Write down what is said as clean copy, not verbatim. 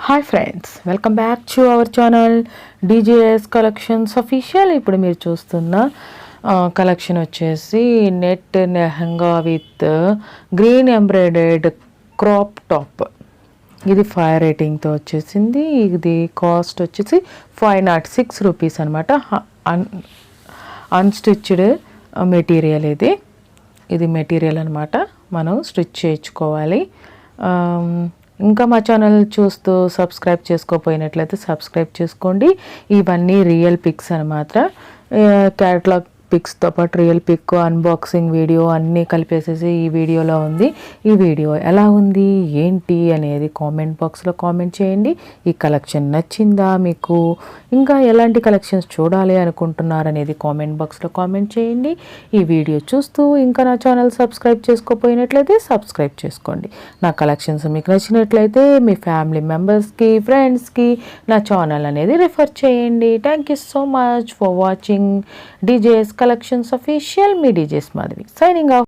Hi friends, welcome back to our channel DJS collections official. ఇప్పుడు మీరు చూస్తున్న collection వచ్చేసి net lehenga with green embroidered crop top. ఇది 5 రేటింగ్తో వచ్చేసింది. ఇది కాస్ట్ వచ్చేసి 506 రూపీస్ అనమాట. అన్స్టిచ్డ్ మెటీరియల్ ఇది మెటీరియల్ అనమాట. మనం స్టిచ్ చేయించుకోవాలి. ఇంకా మా ఛానల్ చూస్తూ సబ్స్క్రైబ్ చేసుకోకపోయినట్లయితే సబ్స్క్రైబ్ చేసుకోండి. ఇవన్నీ రియల్ పిక్స్ అనమాట. క్యాటలాగ్ పిక్స్తో పాటు రియల్ పిక్, అన్బాక్సింగ్ వీడియో అన్నీ కలిపేసేసి ఈ వీడియోలో ఉంది. ఈ వీడియో ఎలా ఉంది ఏంటి అనేది కామెంట్ బాక్స్లో కామెంట్ చేయండి. ఈ కలెక్షన్ నచ్చిందా మీకు? ఇంకా ఎలాంటి కలెక్షన్స్ చూడాలి అనుకుంటున్నారనేది కామెంట్ బాక్స్లో కామెంట్ చేయండి. ఈ వీడియో చూస్తూ ఇంకా నా ఛానల్ సబ్స్క్రైబ్ చేసుకోకపోయినట్లయితే సబ్స్క్రైబ్ చేసుకోండి. నా కలెక్షన్స్ మీకు నచ్చినట్లయితే మీ ఫ్యామిలీ మెంబర్స్కి, ఫ్రెండ్స్కి నా ఛానల్ అనేది రిఫర్ చేయండి. Thank you so much for watching DJS collections official. Me DJs Madhavi signing off.